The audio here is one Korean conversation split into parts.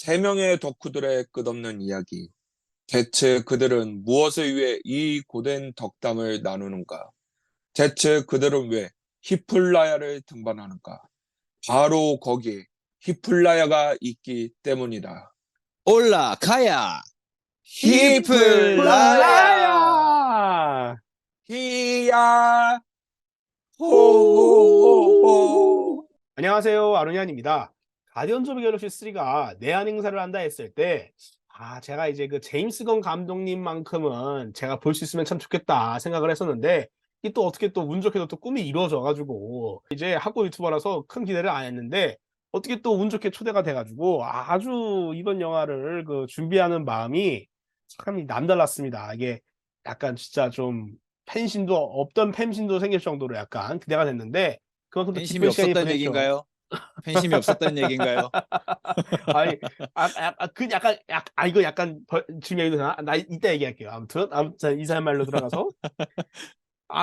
세 명의 덕후들의 끝없는 이야기. 대체 그들은 무엇을 위해 이 고된 덕담을 나누는가? 대체 그들은 왜 히플라야를 등반하는가? 바로 거기에 히플라야가 있기 때문이다. 올라가야 히플라야! 히플라야! 히야! 호호호호! 호호호호! 안녕하세요, 아로니안입니다. 가디언즈 오브 갤럭시 3가 내한 행사를 한다 했을 때, 제가 이제 그 제임스 건 감독님만큼은 제가 볼 수 있으면 참 좋겠다 생각을 했었는데, 이게 또 어떻게 또 운 좋게도 또 꿈이 이루어져가지고, 이제 학고 유튜버라서 큰 기대를 안 했는데, 어떻게 또 운 좋게 초대가 돼가지고, 아주 이번 영화를 그 준비하는 마음이 참 남달랐습니다. 이게 약간 진짜 좀 팬심도 없던 팬심도 생길 정도로 약간 기대가 됐는데, 그만큼 또 팬심이 기쁜 시간이 없었다는 보냈죠. 얘기인가요? 팬심이 없었다는 얘기인가요? 아니, 이거 약간 지금 얘기도 되나? 나 이따 얘기할게요. 아무튼 이사의 말로 들어가서.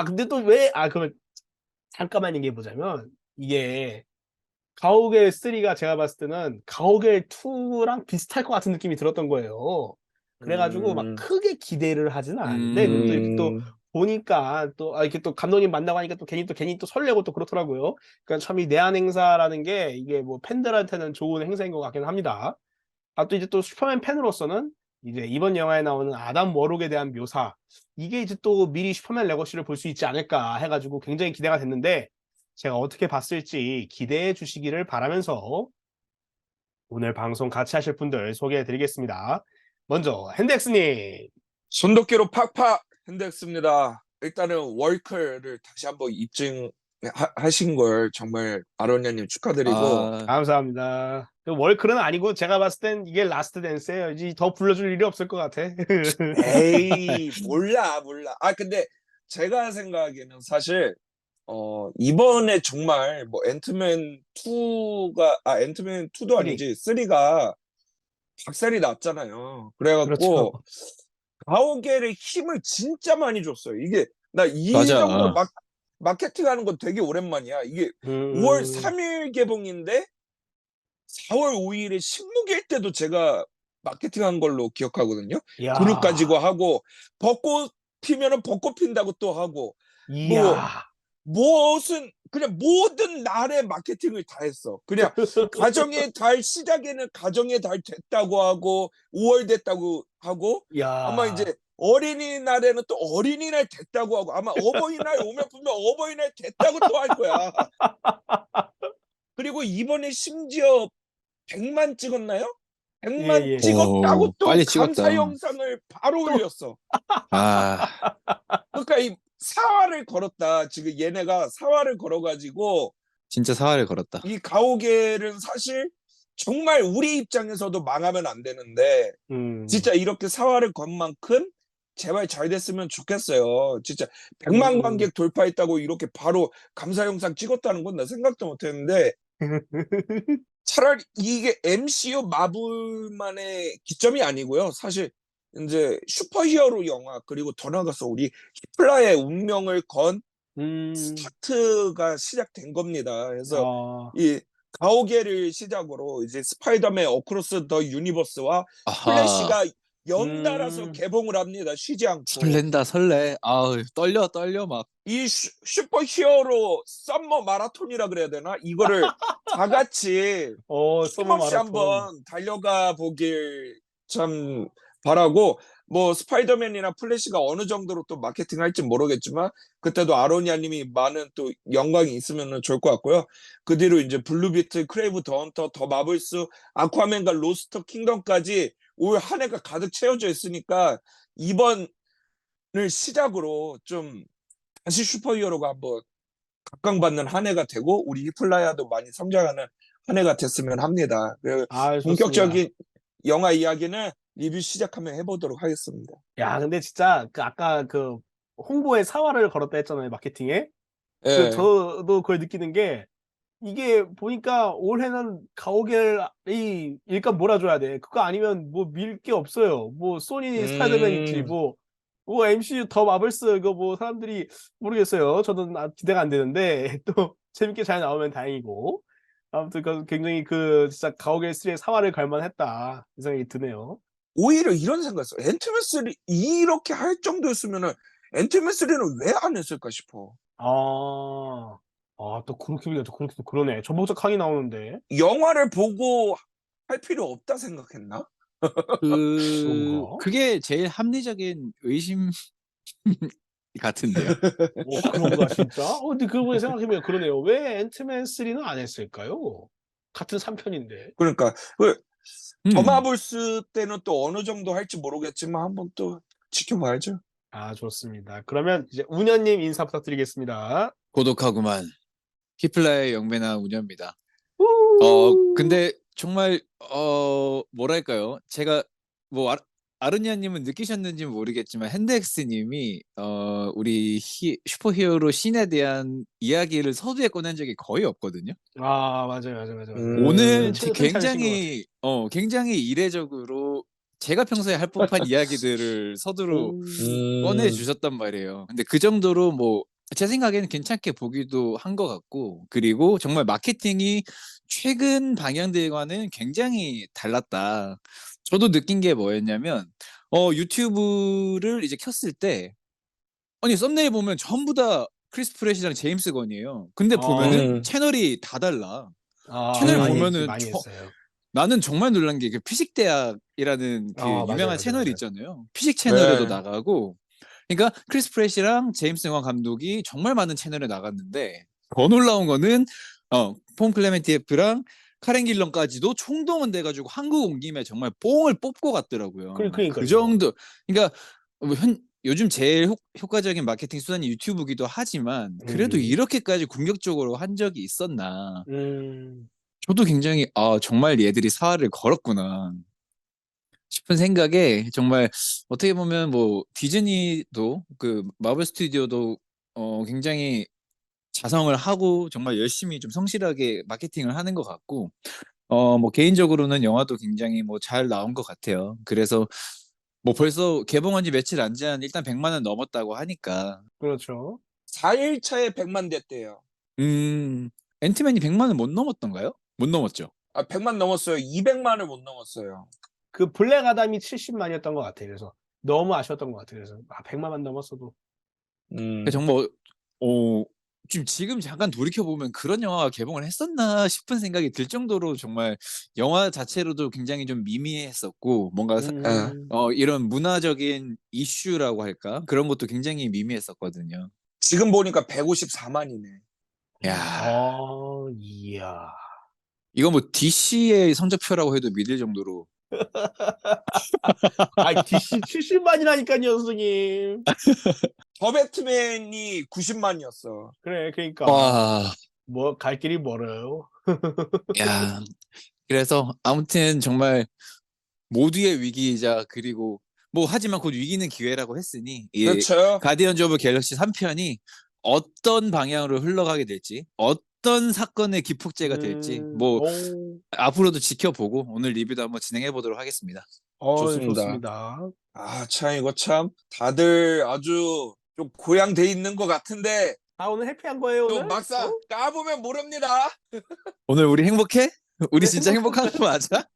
근데 또 왜? 그러면 잠깐만 얘기해 보자면 이게 가오갤 3가 제가 봤을 때는 가오갤 2랑 비슷할 것 같은 느낌이 들었던 거예요. 그래가지고 막 크게 기대를 하지는 않았는데, 근데 또 이렇게 또 보니까 이렇게 또 감독님 만나고 하니까 또 괜히 또 설레고 또 그렇더라고요. 그러니까 참 이 내한 행사라는 게 이게 뭐 팬들한테는 좋은 행사인 것 같긴 합니다. 또 이제 또 슈퍼맨 팬으로서는 이제 이번 영화에 나오는 아담 워록에 대한 묘사, 이게 이제 또 미리 슈퍼맨 레거시를 볼 수 있지 않을까 해가지고 굉장히 기대가 됐는데, 제가 어떻게 봤을지 기대해 주시기를 바라면서 오늘 방송 같이 하실 분들 소개해 드리겠습니다. 먼저 핸덱스님. 손도끼로 팍팍 흔들습니다. 일단은 월클을 다시 한번 입증하신 걸 정말 아로니아님 축하드리고 감사합니다. 월클은 아니고 제가 봤을 땐 이게 라스트 댄스예요. 이제 더 불러줄 일이 없을 것 같아. 에이 몰라. 근데 제가 생각하기에는 사실 이번에 정말 뭐 앤트맨 2가 앤트맨 2도 아니지 3가 박살이 났잖아요. 그렇죠. 그래갖고 가오갤에 힘을 진짜 많이 줬어요. 이게 나 이 맞아. 정도 마케팅하는 거 되게 오랜만이야. 이게 5월 3일 개봉인데 4월 5일에 식목일 때도 제가 마케팅한 걸로 기억하거든요. 이야. 그룹 가지고 하고 벚꽃 피면은 벚꽃 핀다고 또 하고 뭐 이야. 무슨 그냥 모든 날의 마케팅을 다 했어. 그냥 가정의 달 시작에는 가정의 달 됐다고 하고 5월 됐다고 하고 아마 이야. 이제 어린이날에는 또 어린이날 됐다고 하고 아마 어버이날 오면 분명 어버이날 됐다고 또 할 거야. 그리고 이번에 심지어 100만 찍었나요? 100만 예. 찍었다고 또 빨리 감사 찍었다. 영상을 바로 또. 올렸어. 아, 그러니까 이 사활을 걸었다. 지금 얘네가 사활을 걸어가지고 진짜 사활을 걸었다. 이 가오갤은 사실 정말 우리 입장에서도 망하면 안 되는데 진짜 이렇게 사활을 건 만큼 제발 잘 됐으면 좋겠어요. 진짜 100만 관객 돌파했다고 이렇게 바로 감사 영상 찍었다는 건 나 생각도 못 했는데 차라리 이게 MCU 마블만의 기점이 아니고요. 사실 이제 슈퍼히어로 영화 그리고 더 나아가서 우리 히플라의 운명을 건 스타트가 시작된 겁니다. 그래서 이 가오갤을 시작으로 이제 스파이더맨 어크로스 더 유니버스와 아하. 플래시가 연달아서 개봉을 합니다. 쉬지 않고. 설렌다 설레. 아우 떨려 막. 이 슈퍼히어로 썸머 마라톤이라 그래야 되나? 이거를 다 같이 서머 쉼없이 마라톤. 한번 달려가 보길 참 바라고 뭐 스파이더맨이나 플래시가 어느 정도로 또 마케팅 할지 모르겠지만 그때도 아로니아님이 많은 또 영광이 있으면 좋을 것 같고요. 그 뒤로 이제 블루비트, 크레이브 더 헌터, 더 마블스, 아쿠아맨과 로스터 킹덤까지 올 한 해가 가득 채워져 있으니까 이번을 시작으로 좀 다시 슈퍼히어로가 한번 각광받는 한 해가 되고 우리 히플라야도 많이 성장하는 한 해가 됐으면 합니다. 본격적인 영화 이야기는 리뷰 시작하면 해보도록 하겠습니다. 야, 근데 진짜 아까 그 홍보에 사활을 걸었다 했잖아요, 마케팅에. 예. 저도 그걸 느끼는 게 이게 보니까 올해는 가오갤이 일감 몰아줘야 돼. 그거 아니면 뭐 밀 게 없어요. 뭐 소니 스파이더맨 있지, 뭐 MCU 더 마블스 이거 뭐 사람들이 모르겠어요. 저는 기대가 안 되는데 또 재밌게 잘 나오면 다행이고. 아무튼 굉장히 그 진짜 가오갤 3의 사활을 갈만했다 이 생각이 드네요. 오히려 이런 생각했어. 앤트맨 3 이렇게 할 정도였으면은 앤트맨 3는 왜 안 했을까 싶어. 아, 또 그렇게 보니까 또 그렇게 또 그러네. 전복적 항이 나오는데 영화를 보고 할 필요 없다 생각했나? 그런가? 그게 제일 합리적인 의심 같은데요. 그런가 진짜? 근데 그러고 생각해보면 그러네요. 왜 앤트맨 3는 안 했을까요? 같은 3편인데. 그러니까 그 더 음. 마블스 때는 또 어느 정도 할지 모르겠지만 한번 또 지켜봐야죠. 좋습니다. 그러면 이제 운현님 인사 부탁드리겠습니다. 고독하구만. 히플라의 영배나 우녀입니다. 우! 근데 정말 뭐랄까요? 제가 뭐 아르니아님은 느끼셨는지 모르겠지만 핸드엑스님이 우리 슈퍼히어로 씬에 대한 이야기를 서두에 꺼낸 적이 거의 없거든요. 맞아요. 오늘 흔치 않으신 것 같아요. 굉장히 이례적으로 제가 평소에 할 법한 이야기들을 서두로 꺼내 음. 주셨단 말이에요. 근데 그 정도로 뭐 제 생각에는 괜찮게 보기도 한 것 같고, 그리고 정말 마케팅이 최근 방향들과는 굉장히 달랐다. 저도 느낀 게 뭐였냐면 유튜브를 이제 켰을 때 아니 썸네일 보면 전부 다 크리스 프렛이랑 제임스 건이에요. 근데 보면은 음. 채널이 다 달라. 채널 보면은 많이 했어요. 나는 정말 놀란 게 그 피식대학이라는 그 유명한 채널이 맞아요. 있잖아요. 피식 채널에도 네. 나가고, 그러니까 크리스 프렛이랑 제임스 wan 감독이 정말 많은 채널에 나갔는데 더 놀라운 거는 폼 클레멘티에프랑 카렌 길런까지도 총동원 돼가지고 한국 온 김에 정말 뽕을 뽑고 갔더라고요. 그 그러니까요. 정도. 그러니까 요즘 제일 효과적인 마케팅 수단이 유튜브기도 하지만 그래도 음. 이렇게까지 공격적으로 한 적이 있었나. 음. 저도 굉장히 정말 얘들이 사활을 걸었구나 싶은 생각에, 정말 어떻게 보면 뭐 디즈니도 그 마블 스튜디오도 굉장히 자성을 하고 정말 열심히 좀 성실하게 마케팅을 하는 것 같고, 뭐 개인적으로는 영화도 굉장히 뭐 잘 나온 것 같아요. 그래서 뭐 벌써 개봉한 지 며칠 안 지난 일단 100만 원 넘었다고 하니까. 그렇죠. 4일 차에 100만 됐대요. 음 앤트맨이 100만 원 못 넘었던가요? 못 넘었죠. 100만 넘었어요. 200만을 못 넘었어요. 그 블랙 아담이 70만이었던 것 같아요. 그래서 너무 아쉬웠던 것 같아요. 그래서 100만만 넘었어도 음. 정말 지금 잠깐 돌이켜 보면 그런 영화가 개봉을 했었나 싶은 생각이 들 정도로 정말 영화 자체로도 굉장히 좀 미미했었고, 뭔가 음. 이런 문화적인 이슈라고 할까? 그런 것도 굉장히 미미했었거든요. 지금 보니까 154만이네. 야, 이야. 이거 뭐 DC의 성적표라고 해도 믿을 정도로. DC 70만이라니까요, 선생님. 더 배트맨이 90만이었어. 그러니까 와, 뭐 갈 길이 멀어요. 야. 그래서 아무튼 정말 모두의 위기이자, 그리고 뭐 하지만 곧 위기는 기회라고 했으니 이 그렇죠. 가디언즈 오브 갤럭시 3편이 어떤 방향으로 흘러가게 될지, 어떤 사건의 기폭제가 될지 뭐 오, 앞으로도 지켜보고 오늘 리뷰도 한번 진행해 보도록 하겠습니다. 좋습니다. 좋습니다. 참 이거 참 다들 아주 좀 고양돼 있는 것 같은데 오늘 해피한 거예요, 또 오늘? 막상 까보면 모릅니다. 오늘 우리 행복해? 우리 오늘 진짜 행복한 거 맞아?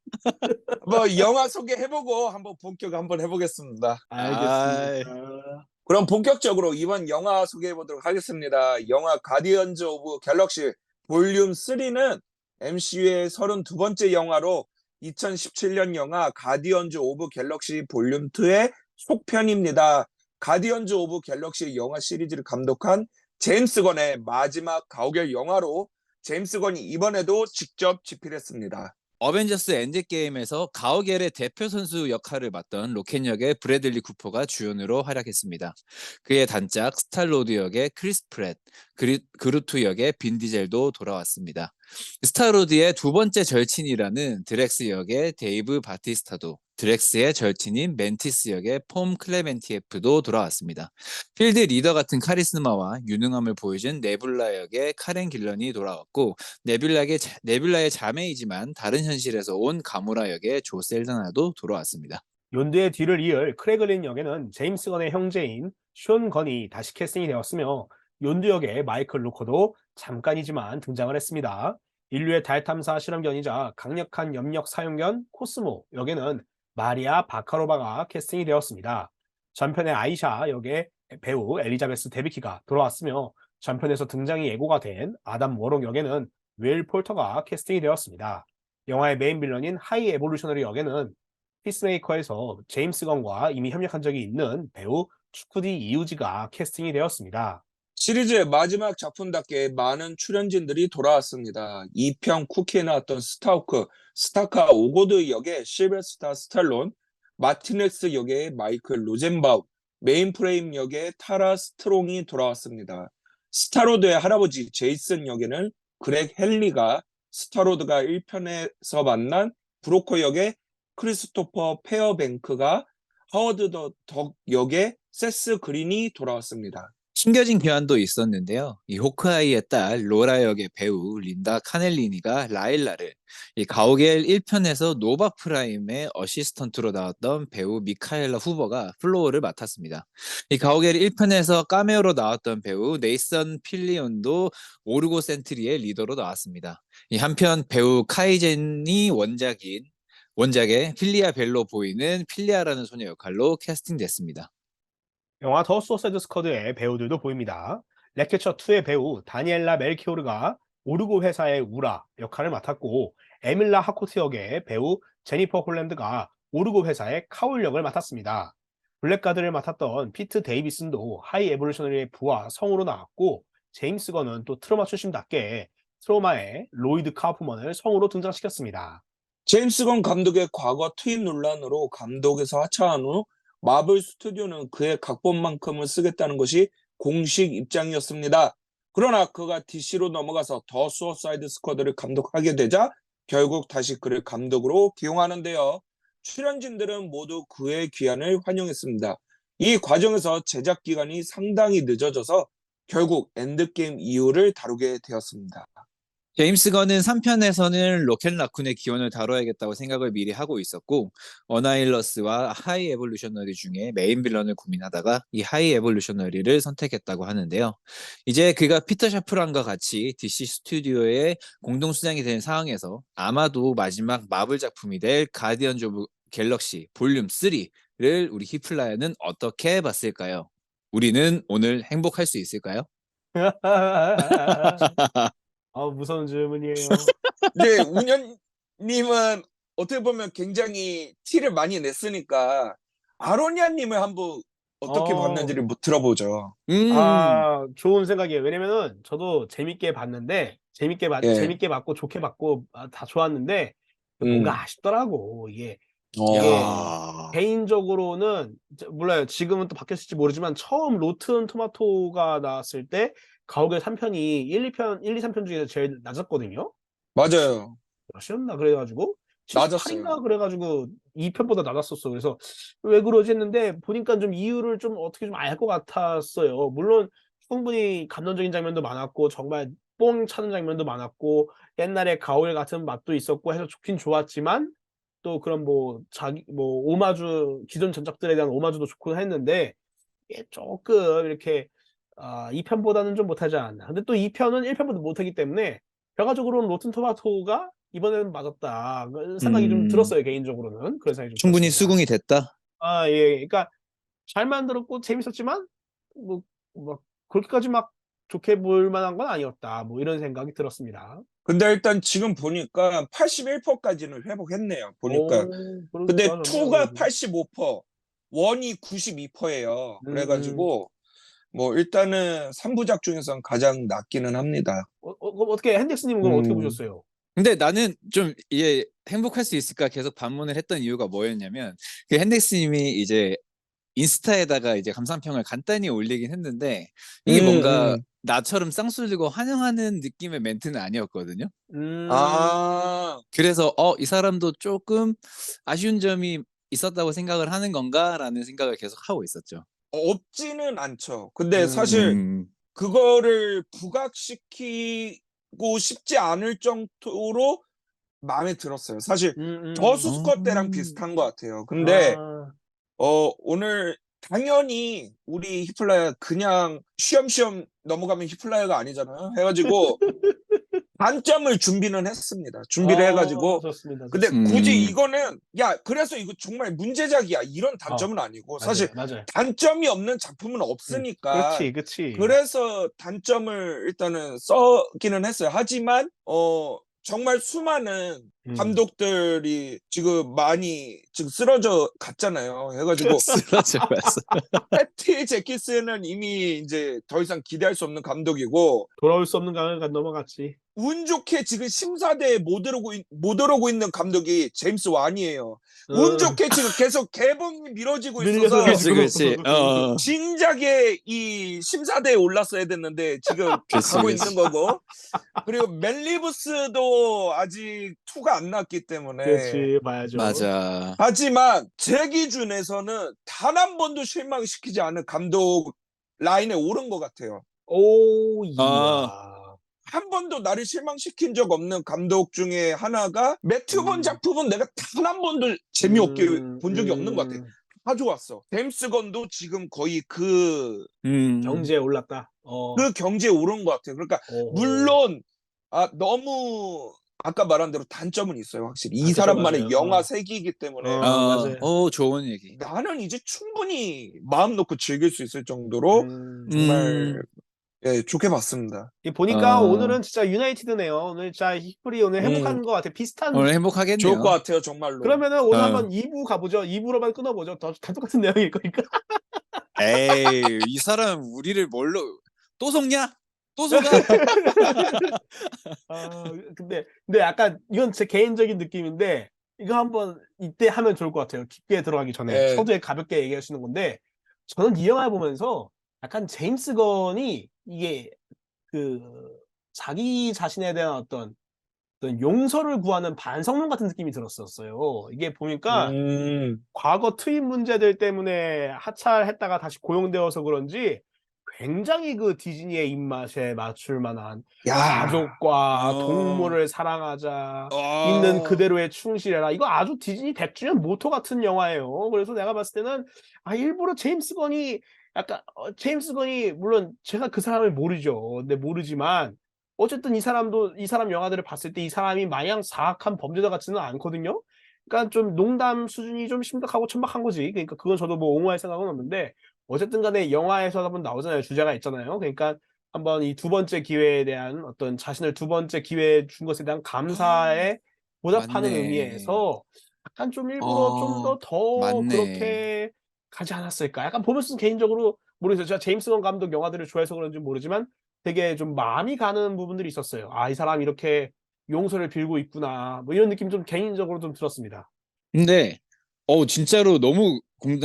뭐 영화 소개해보고 한번 본격 한번 해보겠습니다. 알겠습니다. 아이, 그럼 본격적으로 이번 영화 소개해보도록 하겠습니다. 영화 가디언즈 오브 갤럭시 볼륨 3는 MCU의 32번째 영화로 2017년 영화 가디언즈 오브 갤럭시 볼륨 2의 속편입니다. 가디언즈 오브 갤럭시 영화 시리즈를 감독한 제임스 건의 마지막 가오갤 영화로 제임스 건이 이번에도 직접 집필했습니다. 어벤져스 엔드게임에서 가오갤의 대표 선수 역할을 맡던 로켓 역의 브래들리 쿠퍼가 주연으로 활약했습니다. 그의 단짝 스타로드 역의 크리스 프렛, 그루트 역의 빈 디젤도 돌아왔습니다. 스타로드의 두 번째 절친이라는 드렉스 역의 데이브 바티스타도, 드렉스의 절친인 멘티스 역의 폼 클레멘티에프도 돌아왔습니다. 필드 리더 같은 카리스마와 유능함을 보여준 네뷸라 역의 카렌 길런이 돌아왔고, 네뷸라의 자매이지만 다른 현실에서 온 가무라 역의 조 셀다나도 돌아왔습니다. 연두의 뒤를 이을 크레글린 역에는 제임스 건의 형제인 숀 건이 다시 캐스팅이 되었으며, 연두 역의 마이클 루커도 잠깐이지만 등장을 했습니다. 인류의 달 탐사 실험견이자 강력한 염력 사용견 코스모 역에는 마리아 바카로바가 캐스팅이 되었습니다. 전편의 아이샤 역의 배우 엘리자베스 데비키가 돌아왔으며 전편에서 등장이 예고가 된 아담 워록 역에는 윌 폴터가 캐스팅이 되었습니다. 영화의 메인 빌런인 하이 에볼루셔너리 역에는 피스메이커에서 제임스 건과 이미 협력한 적이 있는 배우 추쿠디 이우지가 캐스팅이 되었습니다. 시리즈의 마지막 작품답게 많은 출연진들이 돌아왔습니다. 2편 쿠키에 나왔던 스타카 오고드 역의 실베스타 스탈론, 마티네스 역의 마이클 로젠바움, 메인프레임 역의 타라 스트롱이 돌아왔습니다. 스타로드의 할아버지 제이슨 역에는 그렉 헨리가, 스타로드가 1편에서 만난 브로커 역의 크리스토퍼 페어뱅크가, 하워드 덕 역의 세스 그린이 돌아왔습니다. 숨겨진 교환도 있었는데요. 이 호크아이의 딸 로라 역의 배우 린다 카넬리니가 라일라를, 이 가오갤 1편에서 노바 프라임의 어시스턴트로 나왔던 배우 미카엘라 후버가 플로어를 맡았습니다. 이 가오갤 1편에서 카메오로 나왔던 배우 네이선 필리온도 오르고 센트리의 리더로 나왔습니다. 이 한편 배우 카이젠이 원작의 필리아 벨로 보이는 필리아라는 소녀 역할로 캐스팅됐습니다. 영화 더 수어사이드 스쿼드의 배우들도 보입니다. 렉처2의 배우 다니엘라 멜키오르가 오르고 회사의 우라 역할을 맡았고, 에밀라 하코트 역의 배우 제니퍼 홀랜드가 오르고 회사의 카울 역을 맡았습니다. 블랙가드를 맡았던 피트 데이비슨도 하이 에볼루셔너리의 부하 성우로 나왔고, 제임스 건은 또 트로마 출신답게 트로마의 로이드 카우프먼을 성우로 등장시켰습니다. 제임스 건 감독의 과거 투입 논란으로 감독에서 하차한 후 마블 스튜디오는 그의 각본만큼을 쓰겠다는 것이 공식 입장이었습니다. 그러나 그가 DC로 넘어가서 더 수어사이드 스쿼드를 감독하게 되자 결국 다시 그를 감독으로 기용하는데요. 출연진들은 모두 그의 귀환을 환영했습니다. 이 과정에서 제작 기간이 상당히 늦어져서 결국 엔드게임 이후를 다루게 되었습니다. 제임스 건은 3편에서는 로켓 라쿤의 기원을 다뤄야겠다고 생각을 미리 하고 있었고, 어나일러스와 하이 에볼루셔너리 중에 메인 빌런을 고민하다가 이 하이 에볼루셔너리를 선택했다고 하는데요. 이제 그가 피터 샤프란과 같이 DC 스튜디오의 공동 수장이 된 상황에서 아마도 마지막 마블 작품이 될 가디언즈 오브 갤럭시 볼륨 3를 우리 히플라이어는 어떻게 봤을까요? 우리는 오늘 행복할 수 있을까요? 무서운 질문이에요. 근데 운현님은 어떻게 보면 굉장히 티를 많이 냈으니까 아로니아님을 한번 어떻게 봤는지를 들어보죠. 좋은 생각이에요. 왜냐면은 저도 재밌게 봤는데, 예. 재밌게 봤고 좋게 봤고 다 좋았는데, 뭔가 아쉽더라고. 이게 야. 개인적으로는 몰라요. 지금은 또 바뀌었을지 모르지만 처음 로튼 토마토가 나왔을 때 가오갤 3편이 1, 2, 3편 중에서 제일 낮았거든요. 맞아요. 몇이었나 그래가지고 낮았어요. 78인가 그래가지고 2편보다 낮았었어. 그래서 왜 그러지 했는데 보니까 좀 이유를 좀 어떻게 좀 알 것 같았어요. 물론 충분히 감동적인 장면도 많았고 정말 뽕 차는 장면도 많았고 옛날에 가오갤 같은 맛도 있었고 해서 좋긴 좋았지만 또 그런 뭐 자기 뭐 오마주 기존 전작들에 대한 오마주도 좋고 했는데 이게 조금 이렇게 2편보다는 좀 못하지 않나. 근데 또 2편은 1편보다 못하기 때문에 결과적으로는 로튼 토마토가 이번에는 맞았다. 그 생각이 좀 들었어요, 개인적으로는. 그런 생각이 좀 충분히 들었습니다. 수긍이 됐다. 예. 그러니까 잘 만들었고 재밌었지만 뭐 그렇게까지 막 좋게 볼 만한 건 아니었다. 뭐 이런 생각이 들었습니다. 근데 일단 지금 보니까 81%까지는 회복했네요. 보니까. 근데 좋아, 2가 85%, 1이 92%예요. 그래가지고 뭐 일단은 3부작 중에선 가장 낫기는 합니다. 그럼 어떻게 핸덱스님은 그럼 어떻게 음. 보셨어요? 근데 나는 좀 이게 행복할 수 있을까 계속 반문을 했던 이유가 뭐였냐면, 그 핸덱스님이 이제 인스타에다가 이제 감상평을 간단히 올리긴 했는데 이게 뭔가 나처럼 쌍수 들고 환영하는 느낌의 멘트는 아니었거든요. 아, 그래서 이 사람도 조금 아쉬운 점이 있었다고 생각을 하는 건가라는 생각을 계속 하고 있었죠. 없지는 않죠. 근데 사실 음, 그거를 부각시키고 싶지 않을 정도로 마음에 들었어요. 사실 저수스커 때랑 비슷한 것 같아요. 근데 오늘 당연히 우리 히플라이어 그냥 쉬엄쉬엄 넘어가면 히플라이어가 아니잖아요. 해가지고 단점을 준비는 했습니다. 준비를 해가지고. 좋습니다. 근데 좋습니다. 굳이 이거는 그래서 이거 정말 문제작이야 이런 단점은 아니고 사실 맞아요. 단점이 없는 작품은 없으니까 그치. 그래서 단점을 일단은 써기는 했어요. 하지만 정말 수많은 감독들이 지금 많이 지금 쓰러져 갔잖아요. 해가지고 쓰러져 갔어. 패티 제키스는 이미 이제 더 이상 기대할 수 없는 감독이고 돌아올 수 없는 강을 넘어갔지. 운 좋게 지금 심사대에 못 오르고 있는 감독이 제임스 완이에요. 운 좋게 지금 계속 개봉이 미뤄지고 있어서 그렇지. 진작에 이 심사대에 올랐어야 됐는데 지금 가고 있는 거고. 그리고 멜 리브스도 아직 2가 안 나왔기 때문에. 그렇지, 봐야죠. 맞아. 하지만 제 기준에서는 단 한 번도 실망시키지 않은 감독 라인에 오른 것 같아요. 오, 이야. 한 번도 나를 실망시킨 적 없는 감독 중에 하나가 매튜 본 작품은 내가 단 한 번도 재미없게 본 적이 없는 것 같아. 다 좋았어. 제임스 건도 지금 거의 그 경지에 올랐다. 그 경지에 오른 것 같아요. 그러니까 물론 너무 아까 말한 대로 단점은 있어요. 확실히 이 사람만의 맞아요. 영화 세계이기 때문에 맞아요. 좋은 얘기. 나는 이제 충분히 마음 놓고 즐길 수 있을 정도로 정말 좋게 봤습니다. 보니까 오늘은 진짜 유나이티드네요. 오늘 진짜 히플이 오늘 행복한 것 같아. 비슷한. 오늘 행복하겠네요. 좋을 것 같아요, 정말로. 그러면은 오늘 한번 2부 가보죠. 2부로만 끊어보죠. 다 똑같은 내용일 거니까. 에이, 이 사람 우리를 뭘로 또 속냐? 또 속아? 근데 약간 이건 제 개인적인 느낌인데 이거 한번 이때 하면 좋을 것 같아요. 깊게 들어가기 전에 서두에 가볍게 얘기하시는 건데 저는 이 영화 보면서 약간 제임스 건이 이게 그 자기 자신에 대한 어떤 용서를 구하는 반성문 같은 느낌이 들었었어요. 이게 보니까 과거 투입 문제들 때문에 하차했다가 다시 고용되어서 그런지 굉장히 그 디즈니의 입맛에 맞출 만한 가족과 동물을 사랑하자, 있는 그대로의 충실해라. 이거 아주 디즈니 100주년 모토 같은 영화예요. 그래서 내가 봤을 때는 일부러 제임스 건이 약간 제임스 건이 물론 제가 그 사람을 모르죠. 근데 모르지만 어쨌든 이 사람 영화들을 봤을 때 이 사람이 마냥 사악한 범죄자 같지는 않거든요. 그러니까 좀 농담 수준이 좀 심각하고 천박한 거지. 그러니까 그건 저도 뭐 옹호할 생각은 없는데 어쨌든 간에 영화에서 한번 나오잖아요. 주제가 있잖아요. 그러니까 한번 이 두 번째 기회에 대한 어떤 자신을 두 번째 기회 준 것에 대한 감사에 보답하는 맞네. 의미에서 약간 좀 일부러 좀 더 맞네. 그렇게 가지 않았을까. 약간 보면서 개인적으로 모르겠어요. 제가 제임스 건 감독 영화들을 좋아해서 그런지 모르지만 되게 좀 마음이 가는 부분들이 있었어요. 이 사람 이렇게 용서를 빌고 있구나. 뭐 이런 느낌 좀 개인적으로 좀 들었습니다. 근데 진짜로 너무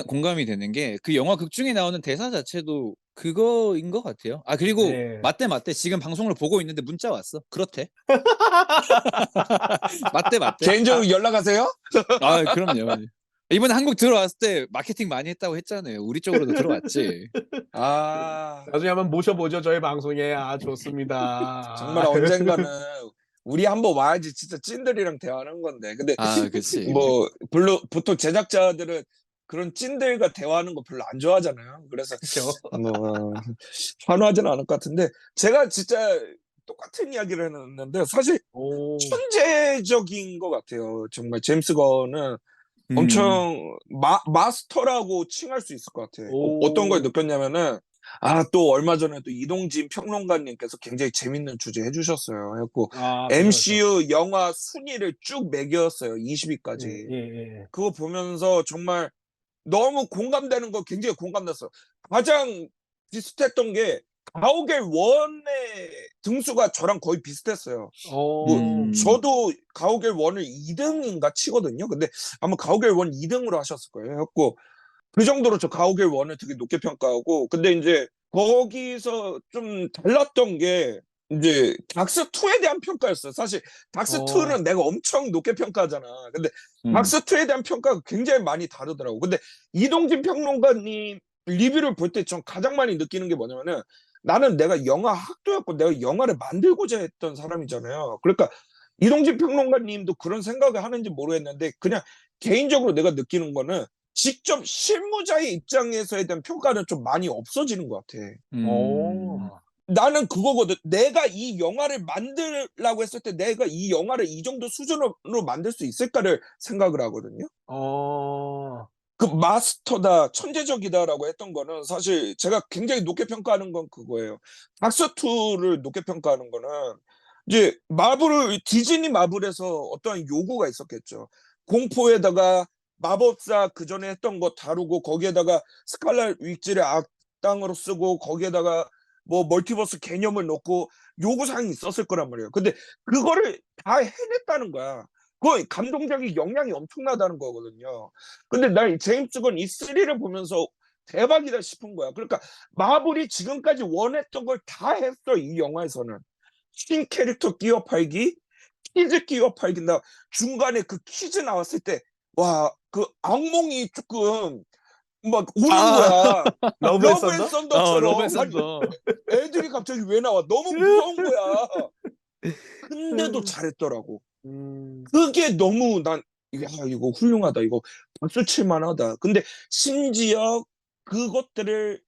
공감이 되는 게 그 영화 극 중에 나오는 대사 자체도 그거인 것 같아요. 그리고 네. 맞대. 지금 방송을 보고 있는데 문자 왔어. 그렇대. 맞대. 개인적으로 연락하세요? 그럼요. 이번에 한국 들어왔을 때 마케팅 많이 했다고 했잖아요. 우리 쪽으로도 들어왔지. 나중에 한번 모셔보죠. 저희 방송에. 좋습니다. 정말 언젠가는 우리 한번 와야지 진짜 찐들이랑 대화하는 건데. 근데 그치. 뭐 보통 제작자들은 그런 찐들과 대화하는 거 별로 안 좋아하잖아요. 그래서 뭐 환호하지는 않을 것 같은데 제가 진짜 똑같은 이야기를 했는데 사실 천재적인 것 같아요. 정말 제임스 건은 엄청 마스터라고 칭할 수 있을 것 같아요. 어떤 걸 느꼈냐면은 또 얼마 전에 또 이동진 평론가님께서 굉장히 재밌는 주제 해주셨어요. 그래갖고 MCU 영화 순위를 쭉 매겼어요. 20위까지. 그거 보면서 정말 너무 공감되는 거 굉장히 공감됐어요. 가장 비슷했던 게 가오갤 원의 등수가 저랑 거의 비슷했어요. 저도 가오갤 원을 2등인가 치거든요. 근데 아마 가오갤 원 2등으로 하셨을 거예요. 그래갖고 그 정도로 저 가오갤 원을 되게 높게 평가하고 근데 이제 거기서 좀 달랐던 게 이제 닥스2에 대한 평가였어요. 사실 닥스2는 내가 엄청 높게 평가하잖아. 근데 닥스2에 대한 평가가 굉장히 많이 다르더라고. 근데 이동진 평론가님 리뷰를 볼 때 전 가장 많이 느끼는 게 뭐냐면은 나는 내가 영화 학도였고 내가 영화를 만들고자 했던 사람이잖아요. 그러니까 이동진 평론가님도 그런 생각을 하는지 모르겠는데 그냥 개인적으로 내가 느끼는 거는 직접 실무자의 입장에서에 대한 평가는 좀 많이 없어지는 것 같아. 나는 그거거든. 내가 이 영화를 만들라고 했을 때 내가 이 영화를 이 정도 수준으로 만들 수 있을까를 생각을 하거든요. 어, 그 마스터다, 천재적이다라고 했던 거는 사실 제가 굉장히 높게 평가하는 건 그거예요. 닥스2를 높게 평가하는 거는 이제 디즈니 마블에서 어떠한 요구가 있었겠죠. 공포에다가 마법사 그전에 했던 거 다루고 거기에다가 스칼렛 위치를 악당으로 쓰고 거기에다가 뭐 멀티버스 개념을 넣고 요구사항이 있었을 거란 말이에요. 근데 그거를 다 해냈다는 거야. 그거 감동적인 역량이 엄청나다는 거거든요. 근데 난 제임스 건 이 3를 보면서 대박이다 싶은 거야. 그러니까 마블이 지금까지 원했던 걸 다 했어, 이 영화에서는. 신 캐릭터 끼워 팔기, 퀴즈 끼워 팔기. 나 중간에 그 퀴즈 나왔을 때, 와, 그 악몽이 조금 막 오는 아, 거야. 러브 앤 러브 앤 썬더? 러브 앤 썬더처럼. 아니, 썬더. 애들이 갑자기 왜 나와? 너무 무서운 거야. 근데도 잘했더라고. 음, 그게 너무 난 야, 이거 훌륭하다. 이거 박수 칠 만하다. 근데 심지어 그것들을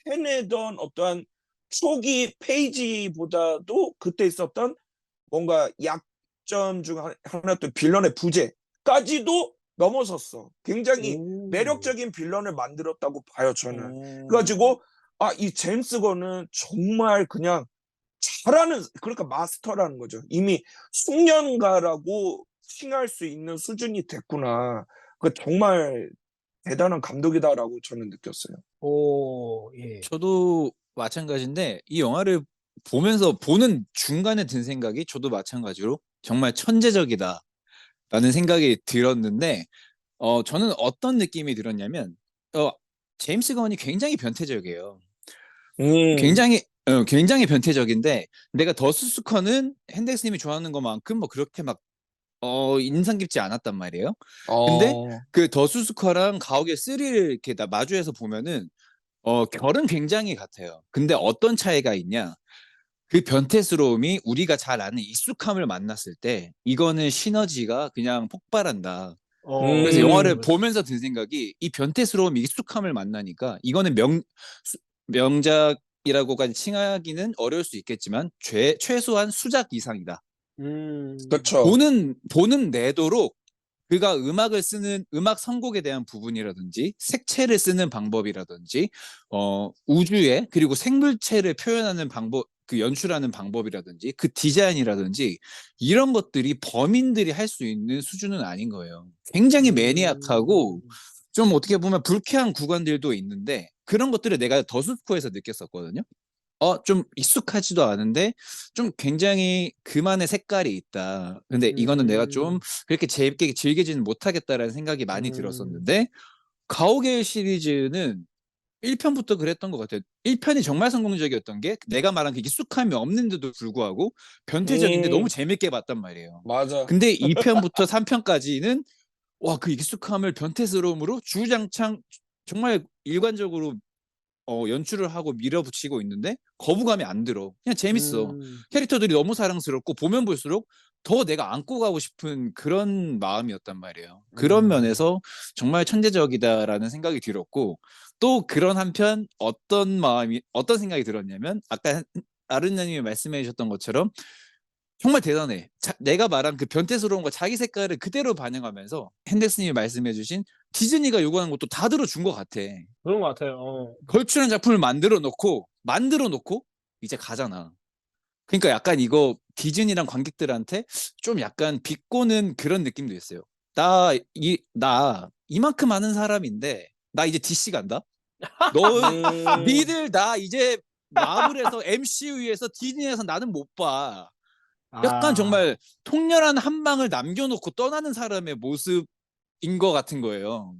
해내던 어떠한 초기 페이지보다도 그때 있었던 뭔가 약점 중 하나였던 빌런의 부재까지도 넘어섰어. 굉장히 오, 매력적인 빌런을 만들었다고 봐요, 저는. 오. 그래가지고 이 제임스 건은 정말 그냥 잘하는, 그러니까 마스터라는 거죠. 이미 숙련가라고 칭할 수 있는 수준이 됐구나. 그 정말 대단한 감독이다라고 저는 느꼈어요. 오, 예. 저도 마찬가지인데 이 영화를 보면서 보는 중간에 든 생각이 저도 마찬가지로 정말 천재적이다라는 생각이 들었는데 저는 어떤 느낌이 들었냐면 제임스 건이 굉장히 변태적이에요. 음, 굉장히 변태적인데 내가 더수스커는 핸델스님이 좋아하는 것만큼 뭐 그렇게 막 인상 깊지 않았단 말이에요. 근데 어, 그 더수스커랑 가오갤 3를 이렇게 다 마주해서 보면은 결은 굉장히 같아요. 근데 어떤 차이가 있냐? 그 변태스러움이 우리가 잘 아는 익숙함을 만났을 때 이거는 시너지가 그냥 폭발한다. 그래서 영화를 음, 그렇지. 보면서 든 생각이 이 변태스러움, 익숙함을 만나니까 이거는 명작이라고까지 칭하기는 어려울 수 있겠지만 최소한 수작 이상이다. 그쵸. 보는 내도록 그가 음악을 쓰는 음악 선곡에 대한 부분이라든지 색채를 쓰는 방법이라든지 우주에 그리고 생물체를 표현하는 방법 그 연출하는 방법이라든지 그 디자인이라든지 이런 것들이 범인들이 할 수 있는 수준은 아닌 거예요. 굉장히 매니악하고 음, 좀 어떻게 보면 불쾌한 구간들도 있는데 그런 것들을 내가 더스코에서 느꼈었거든요. 좀 익숙하지도 않은데 좀 굉장히 그만의 색깔이 있다. 근데 이거는 내가 좀 음, 그렇게 재밌게 즐기지는 못하겠다라는 생각이 많이 음, 들었었는데 가오갤 시리즈는 1편부터 그랬던 것 같아요. 1편이 정말 성공적이었던 게 내가 말한 그 익숙함이 없는데도 불구하고 변태적인데 너무 음, 재밌게 봤단 말이에요. 맞아. 근데 2편부터 3편까지는 와, 그 익숙함을 변태스러움으로 주구장창 정말 일관적으로 연출을 하고 밀어붙이고 있는데 거부감이 안 들어. 그냥 재밌어. 음, 캐릭터들이 너무 사랑스럽고 보면 볼수록 더 내가 안고 가고 싶은 그런 마음이었단 말이에요. 그런 음, 면에서 정말 천재적이다라는 생각이 들었고 또 그런 한편 어떤 생각이 들었냐면 아까 아르냐님이 말씀해 주셨던 것처럼 정말 대단해. 내가 말한 그 변태스러운 거 자기 색깔을 그대로 반영하면서 핸델스님이 말씀해 주신 디즈니가 요구하는 것도 다 들어준 것 같아. 그런 것 같아요. 걸출한 작품을 만들어 놓고 이제 가잖아. 그러니까 약간 이거 디즈니랑 관객들한테 좀 약간 비꼬는 그런 느낌도 있어요. 나 이만큼 아는 사람인데 나 이제 DC 간다. 음, 니들 나 이제 마블에서 MCU에서 디즈니에서 나는 못 봐. 약간 아, 정말 통렬한 한 방을 남겨놓고 떠나는 사람의 모습인 것 같은 거예요.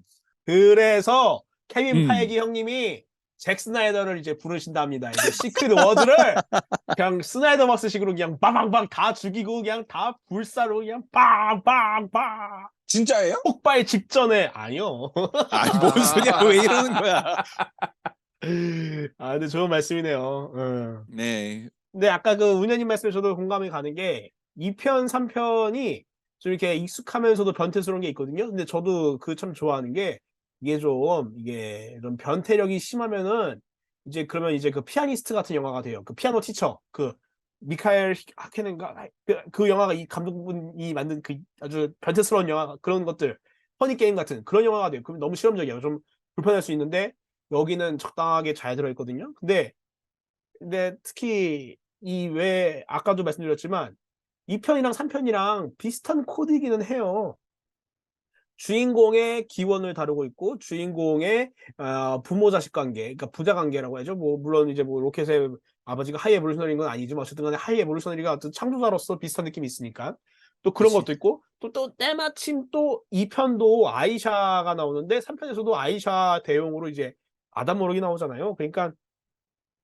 그래서 케빈 음. 파이기 형님이 잭 스나이더를 이제 부르신답니다. 이제 시크릿 워드를 그냥 스나이더박스식으로 그냥 빵빵빵 다 죽이고 그냥 다 불사로 그냥 빵빵빵 진짜예요? 폭발 직전에 아니요. 아니, 뭔 소리야. 왜 아, 이러는 거야. 근데 좋은 말씀이네요. 응. 네. 근데 아까 그 운현님 말씀에 저도 공감이 가는 게 2편, 3편이 좀 이렇게 익숙하면서도 변태스러운 게 있거든요. 근데 저도 그 참 좋아하는 게 이게 좀 변태력이 심하면은 이제 그러면 이제 그 피아니스트 같은 영화가 돼요. 그 피아노 티처 그 미카엘 하케넨가 그 영화가 이 감독분이 만든 그 아주 변태스러운 영화 그런 것들 허니 게임 같은 그런 영화가 돼요. 그럼 너무 실험적이에요. 좀 불편할 수 있는데 여기는 적당하게 잘 들어있거든요. 근데 특히 이 왜 아까도 말씀드렸지만 2편이랑 3편이랑 비슷한 코드이기는 해요. 주인공의 기원을 다루고 있고 주인공의 부모 자식 관계, 그러니까 부자 관계라고 하죠. 뭐 물론 이제 뭐 로켓의 아버지가 하이 에볼루셔너리인 건 아니지만 어쨌든 간에 하이 에볼루셔너리가 어떤 창조자로서 비슷한 느낌이 있으니까 또 그런 그치. 것도 있고 또 때마침 또 2편도 아이샤가 나오는데 3편에서도 아이샤 대용으로 이제 아담 모르기 나오잖아요. 그러니까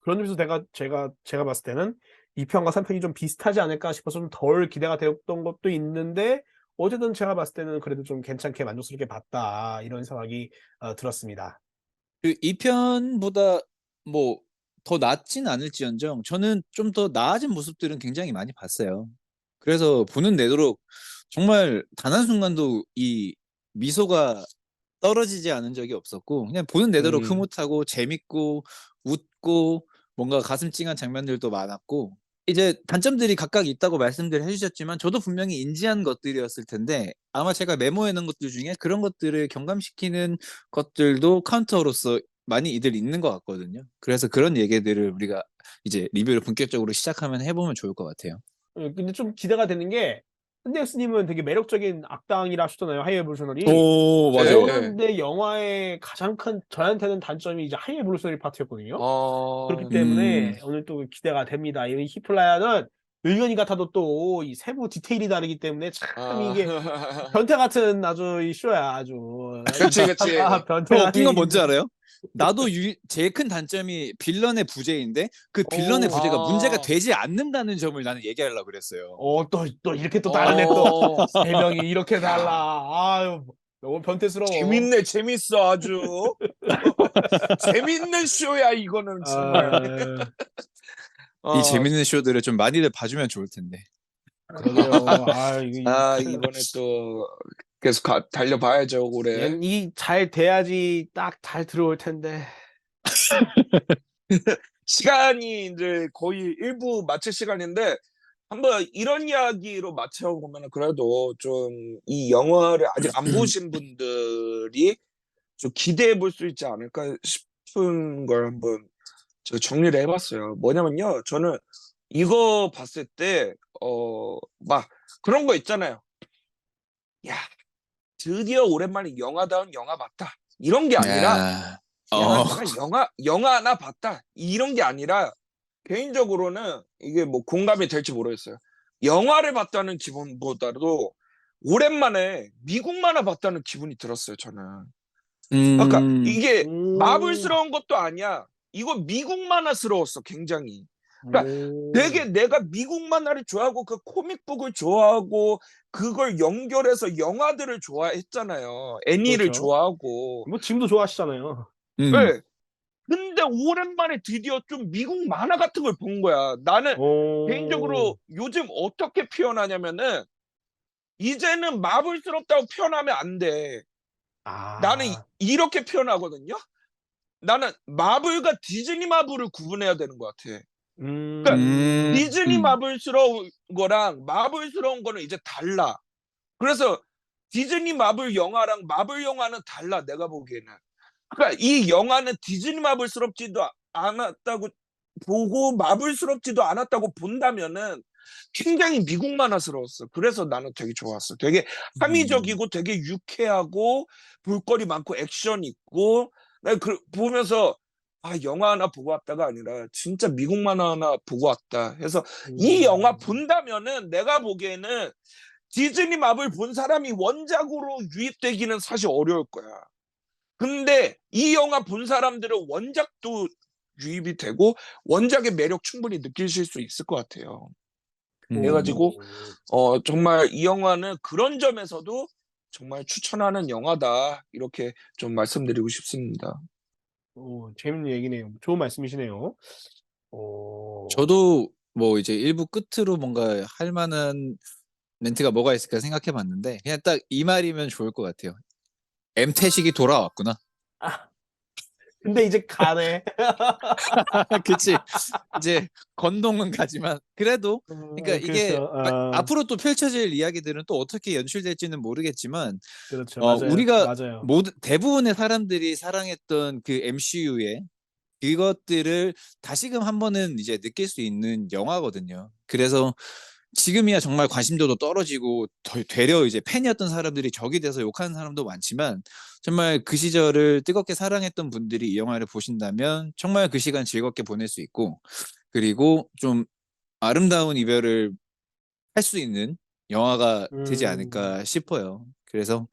그런 점에서 제가 봤을 때는 2편과 3편이 좀 비슷하지 않을까 싶어서 좀 덜 기대가 되었던 것도 있는데 어쨌든 제가 봤을 때는 그래도 좀 괜찮게 만족스럽게 봤다 이런 생각이 들었습니다. 그 2편보다 뭐 더 낫진 않을지언정 저는 좀 더 나아진 모습들은 굉장히 많이 봤어요. 그래서 보는 내도록 정말 단 한순간도 이 미소가 떨어지지 않은 적이 없었고 그냥 보는 내도록 음, 흐뭇하고 재밌고 웃고 뭔가 가슴 찡한 장면들도 많았고 이제 단점들이 각각 있다고 말씀들 해주셨지만 저도 분명히 인지한 것들이었을 텐데 아마 제가 메모해 놓은 것들 중에 그런 것들을 경감시키는 것들도 카운터로서 많이 이들 있는 것 같거든요. 그래서 그런 얘기들을 우리가 이제 리뷰를 본격적으로 시작하면 해보면 좋을 것 같아요. 근데 좀 기대가 되는 게 흔덱스님은 되게 매력적인 악당이라 하셨잖아요. 하이 에볼루셔너리. 오, 예, 맞아요. 예. 그런데 영화의 가장 큰 저한테는 단점이 이제 하이 에볼루셔너리 파트였거든요. 그렇기 음, 때문에 오늘 또 기대가 됩니다. 이 히플라야는 의견이 같아도 또 이 세부 디테일이 다르기 때문에 참 아, 이게 변태 같은 아주 이 쇼야 아주 그치, 그치. 변태 저 웃긴 건 같기 뭔지 힘든. 알아요? 나도 제일 큰 단점이 빌런의 부재인데 그 빌런의 오, 부재가 문제가 아, 되지 않는다는 점을 나는 얘기하려고 그랬어요. 또 이렇게 또 다르네 또 어, 세 명이 이렇게 야, 달라. 아유 너무 변태스러워. 재밌네, 재밌어, 아주. 재밌는 쇼야, 이거는 정말. 아 이 어, 재밌는 쇼들을 좀 많이들 봐주면 좋을 텐데. 그러게요. 아 이거 아, 이번에 또 계속 달려봐야죠, 올해. 이잘 돼야지 딱 잘 들어올 텐데. 시간이 이제 거의 일부 마칠 시간인데, 한번 이런 이야기로 맞춰보면 그래도 좀 이 영화를 아직 안 보신 분들이 좀 기대해 볼 수 있지 않을까 싶은 걸 한번 제가 정리를 해봤어요. 뭐냐면요, 저는 이거 봤을 때, 막 그런 거 있잖아요. 야, 드디어 오랜만에 영화다운 영화 봤다. 이런 게 아니라, 야, 야, 어, 내가 영화 하나 봤다. 이런 게 아니라, 개인적으로는 이게 뭐 공감이 될지 모르겠어요. 영화를 봤다는 기분보다도 오랜만에 미국 만화 봤다는 기분이 들었어요, 저는. 그러니까 음, 이게 오, 마블스러운 것도 아니야. 이거 미국 만화스러웠어, 굉장히. 그러니까 오, 되게 내가 미국 만화를 좋아하고 그 코믹북을 좋아하고 그걸 연결해서 영화들을 좋아했잖아요. 애니를 그렇죠. 좋아하고. 뭐 지금도 좋아하시잖아요. 음, 예. 근데 오랜만에 드디어 좀 미국 만화 같은 걸 본 거야. 나는 오, 개인적으로 요즘 어떻게 표현하냐면은 이제는 마블스럽다고 표현하면 안 돼. 나는 아, 이렇게 표현하거든요. 나는 마블과 디즈니 마블을 구분해야 되는 것 같아. 그러니까 음, 음, 디즈니 음, 마블스러운 거랑 마블스러운 거는 이제 달라. 그래서 디즈니 마블 영화랑 마블 영화는 달라, 내가 보기에는. 그러니까 이 영화는 디즈니 마블스럽지도 않았다고 보고 마블스럽지도 않았다고 본다면은 굉장히 미국 만화스러웠어. 그래서 나는 되게 좋았어. 되게 음, 합리적이고 되게 유쾌하고 볼거리 많고 액션 있고 내가 보면서 아, 영화 하나 보고 왔다가 아니라 진짜 미국 만화 하나 보고 왔다 해서 이 영화 음, 본다면은 내가 보기에는 디즈니 마블 본 사람이 원작으로 유입되기는 사실 어려울 거야. 근데 이 영화 본 사람들은 원작도 유입이 되고 원작의 매력 충분히 느끼실 수 있을 것 같아요. 음. 그래가지고 정말 이 영화는 그런 점에서도 정말 추천하는 영화다 이렇게 좀 말씀드리고 싶습니다. 재밌는 얘기네요. 좋은 말씀이시네요. 오, 저도 뭐 이제 일부 끝으로 뭔가 할 만한 멘트가 뭐가 있을까 생각해 봤는데 그냥 딱 이 말이면 좋을 것 같아요. 엠태식이 돌아왔구나. 근데 이제 가네. 그치. 이제 건동은 가지만 그래도 그러니까 이게 그렇죠. 앞으로 또 펼쳐질 이야기들은 또 어떻게 연출될지는 모르겠지만 그렇죠. 맞아요. 우리가 맞아요. 대부분의 사람들이 사랑했던 그 MCU의 그것들을 다시금 한 번은 이제 느낄 수 있는 영화거든요. 그래서 지금이야 정말 관심도도 떨어지고 되려 이제 팬이었던 사람들이 적이 돼서 욕하는 사람도 많지만 정말 그 시절을 뜨겁게 사랑했던 분들이 이 영화를 보신다면 정말 그 시간 즐겁게 보낼 수 있고 그리고 좀 아름다운 이별을 할 수 있는 영화가 되지 않을까 싶어요. 그래서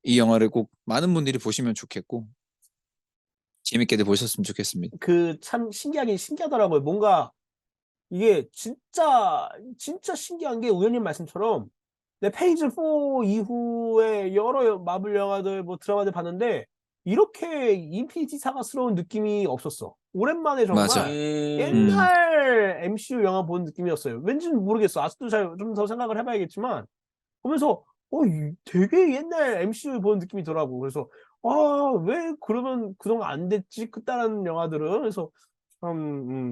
이 영화를 꼭 많은 분들이 보시면 좋겠고 재밌게들 보셨으면 좋겠습니다. 그 참 신기하긴 신기하더라고요. 뭔가 이게 진짜 신기한 게 우연님 말씀처럼 내 페이지 4 이후에 여러 마블 영화들 뭐 드라마들 봤는데 이렇게 인피니티 사가스러운 느낌이 없었어. 오랜만에 맞아. 정말 음. 옛날 MCU 영화 본 느낌이었어요. 왠지는 모르겠어. 아직도 잘 좀 더 생각을 해봐야겠지만 보면서 되게 옛날 MCU 본 느낌이 더라고. 그래서 왜 그러면 그동안 안 됐지? 그따른 영화들은. 그래서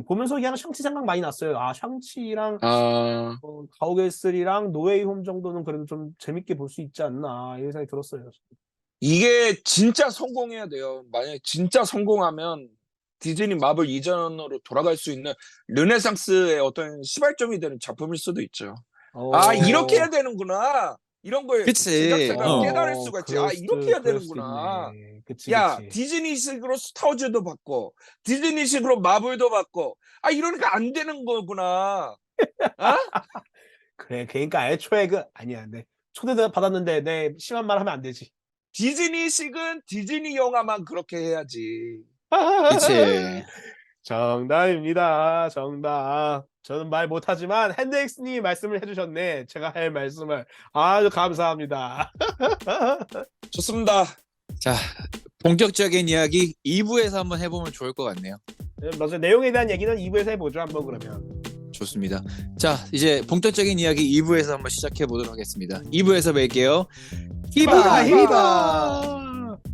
보면서 그냥 샹치 생각 많이 났어요. 샹치랑 아, 가오갤 3랑 노웨이 홈 정도는 그래도 좀 재밌게 볼 수 있지 않나 이런 생각이 들었어요. 이게 진짜 성공해야 돼요. 만약에 진짜 성공하면 디즈니 마블 이전으로 돌아갈 수 있는 르네상스의 어떤 시발점이 되는 작품일 수도 있죠. 이렇게 해야 되는구나. 이런 걸 그치. 제작사가 깨달을 수가 있지. 이렇게 해야 그럴 수도 되는구나. 있네. 그치, 야, 그치. 디즈니식으로 스타워즈도 받고, 디즈니식으로 마블도 받고, 이러니까 안 되는 거구나. 어? 그래, 그러니까 애초에 아니야. 내 초대 받았는데 내 심한 말 하면 안 되지. 디즈니식은 디즈니 영화만 그렇게 해야지. 그치. 정답입니다. 정답. 저는 말 못하지만 핸드엑스님이 말씀을 해주셨네. 제가 할 말씀을 아주 감사합니다. 좋습니다. 자, 본격적인 이야기 2부에서 한번 해보면 좋을 것 같네요. 맞아요. 내용에 대한 얘기는 2부에서 해보죠. 한번 그러면. 좋습니다. 자, 이제 본격적인 이야기 2부에서 한번 시작해 보도록 하겠습니다. 2부에서 뵐게요. 히바 히바.